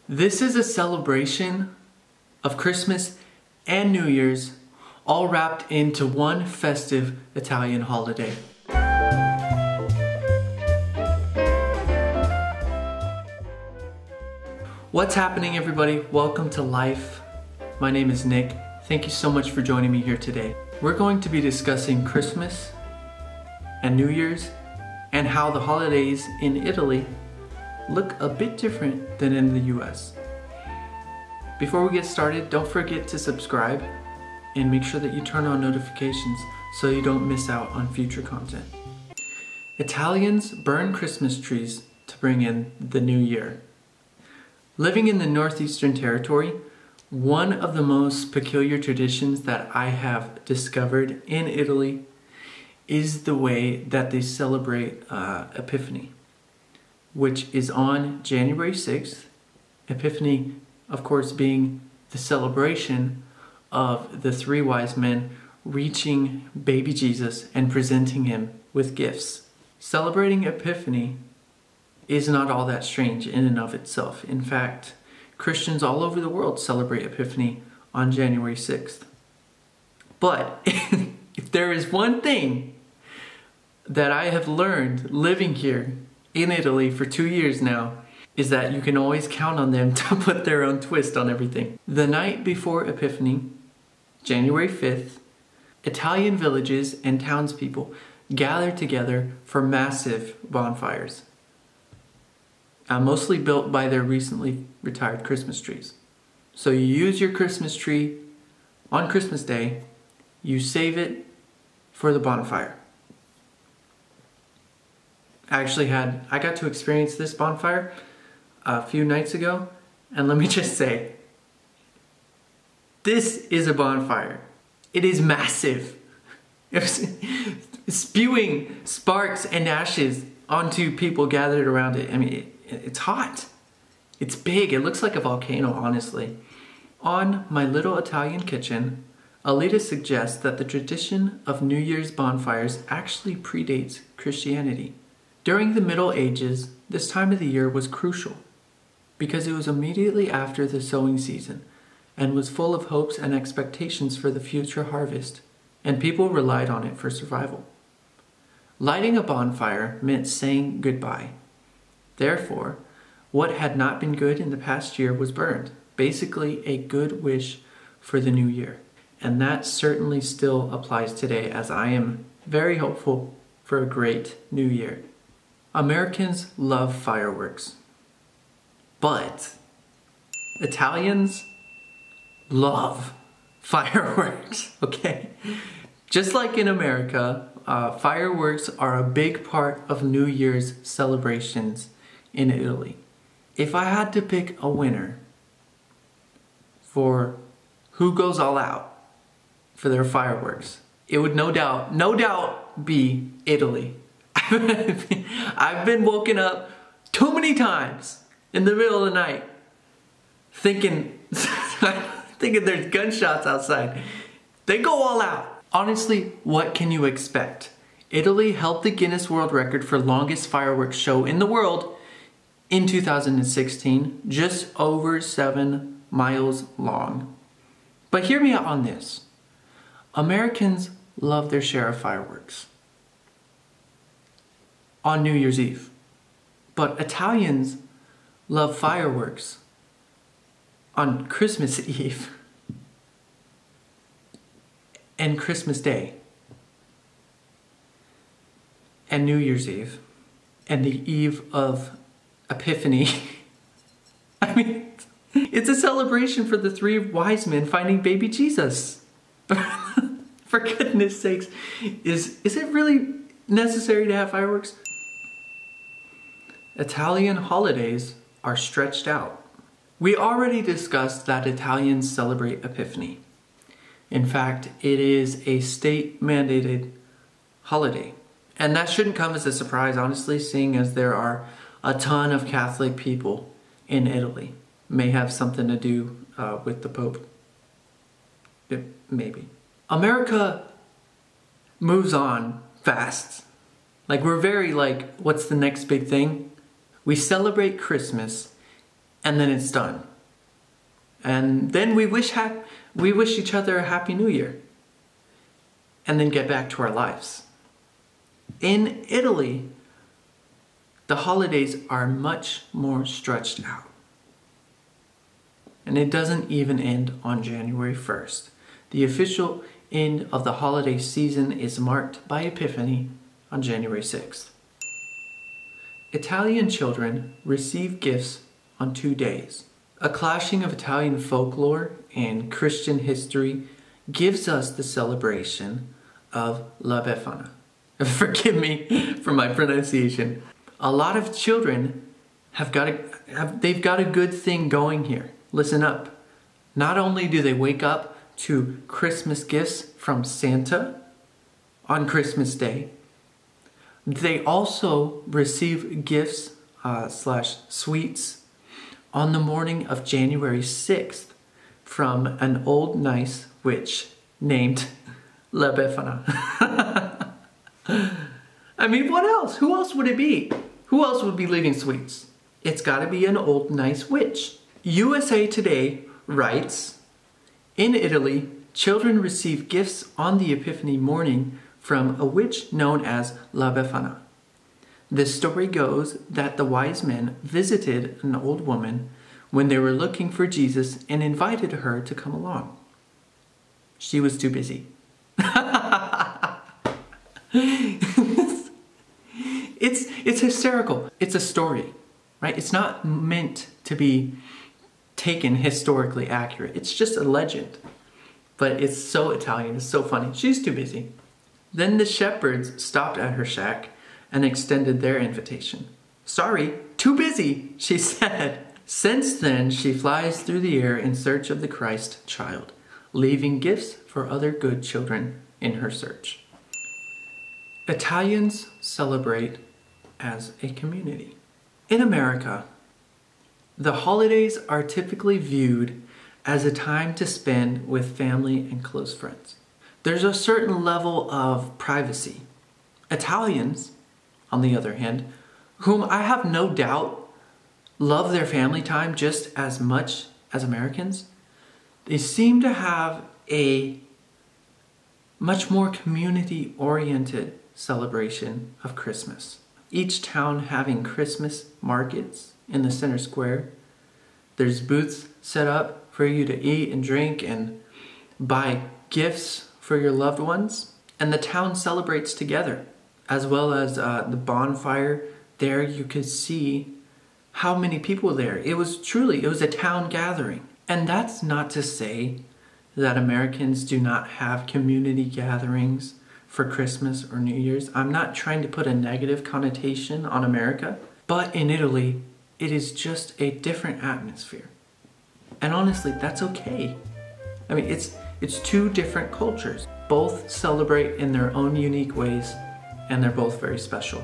This is a celebration of Christmas and New Year's, all wrapped into one festive Italian holiday. What's happening, everybody? Welcome to Life. My name is Nick. Thank you so much for joining me here today. We're going to be discussing Christmas and New Year's and how the holidays in Italy look a bit different than in the US. Before we get started, don't forget to subscribe and make sure that you turn on notifications so you don't miss out on future content. Italians burn Christmas trees to bring in the new year. Living in the Northeastern Territory, one of the most peculiar traditions that I have discovered in Italy is the way that they celebrate Epiphany, which is on January 6th. Epiphany, of course, being the celebration of the three wise men reaching baby Jesus and presenting him with gifts. Celebrating Epiphany is not all that strange in and of itself. In fact, Christians all over the world celebrate Epiphany on January 6th. But if there is one thing that I have learned living here in Italy for 2 years now, is that you can always count on them to put their own twist on everything. The night before Epiphany, January 5th, Italian villages and townspeople gather together for massive bonfires, mostly built by their recently retired Christmas trees. So you use your Christmas tree on Christmas Day, you save it for the bonfire. I got to experience this bonfire a few nights ago, and let me just say, this is a bonfire. It is massive. It was spewing sparks and ashes onto people gathered around it. I mean, it's hot. It's big. It looks like a volcano, honestly. On My Little Italian Kitchen, Alita suggests that the tradition of New Year's bonfires actually predates Christianity. During the Middle Ages, this time of the year was crucial because it was immediately after the sowing season and was full of hopes and expectations for the future harvest, and people relied on it for survival. Lighting a bonfire meant saying goodbye. Therefore, what had not been good in the past year was burned, basically a good wish for the new year. And that certainly still applies today, as I am very hopeful for a great new year. Americans love fireworks, but Italians love fireworks, okay? Just like in America, fireworks are a big part of New Year's celebrations in Italy. If I had to pick a winner for who goes all out for their fireworks, it would no doubt be Italy. I've been woken up too many times in the middle of the night thinking there's gunshots outside. They go all out. Honestly, what can you expect? Italy held the Guinness World Record for longest fireworks show in the world in 2016, just over 7 miles long. But hear me out on this. Americans love their share of fireworks on New Year's Eve. But Italians love fireworks on Christmas Eve and Christmas Day and New Year's Eve and the eve of Epiphany. I mean, it's a celebration for the three wise men finding baby Jesus. For goodness sakes, is it really necessary to have fireworks? Italian holidays are stretched out. We already discussed that Italians celebrate Epiphany. In fact, it is a state-mandated holiday. And that shouldn't come as a surprise, honestly, seeing as there are a ton of Catholic people in Italy. May have something to do with the Pope. Maybe. America moves on fast. Like, we're very like, what's the next big thing? We celebrate Christmas and then it's done. And then we wish each other a Happy New Year, and then get back to our lives. In Italy, the holidays are much more stretched out. And it doesn't even end on January 1st. The official end of the holiday season is marked by Epiphany on January 6th. Italian children receive gifts on 2 days. A clashing of Italian folklore and Christian history gives us the celebration of La Befana. Forgive me for my pronunciation. A lot of children they've got a good thing going here. Listen up. Not only do they wake up to Christmas gifts from Santa on Christmas Day, they also receive gifts / sweets on the morning of January 6th from an old nice witch named La Befana. I mean, what else? Who else would it be? Who else would be leaving sweets? It's gotta be an old nice witch. USA Today writes, in Italy, children receive gifts on the Epiphany morning from a witch known as La Befana. The story goes that the wise men visited an old woman when they were looking for Jesus and invited her to come along. She was too busy. It's hysterical. It's a story, right? It's not meant to be taken historically accurate. It's just a legend. But it's so Italian, it's so funny. She's too busy. Then the shepherds stopped at her shack and extended their invitation. Sorry, too busy, she said. Since then, she flies through the air in search of the Christ child, leaving gifts for other good children in her search. Italians celebrate as a community. In America, the holidays are typically viewed as a time to spend with family and close friends. There's a certain level of privacy. Italians, on the other hand, whom I have no doubt love their family time just as much as Americans, they seem to have a much more community-oriented celebration of Christmas. Each town having Christmas markets in the center square. There's booths set up for you to eat and drink and buy gifts for your loved ones. And the town celebrates together, as well as the bonfire. There you could see how many people were there. It was a town gathering. And that's not to say that Americans do not have community gatherings for Christmas or New Year's. I'm not trying to put a negative connotation on America, but in Italy, it is just a different atmosphere. And honestly, that's okay. I mean, it's two different cultures. Both celebrate in their own unique ways, and they're both very special.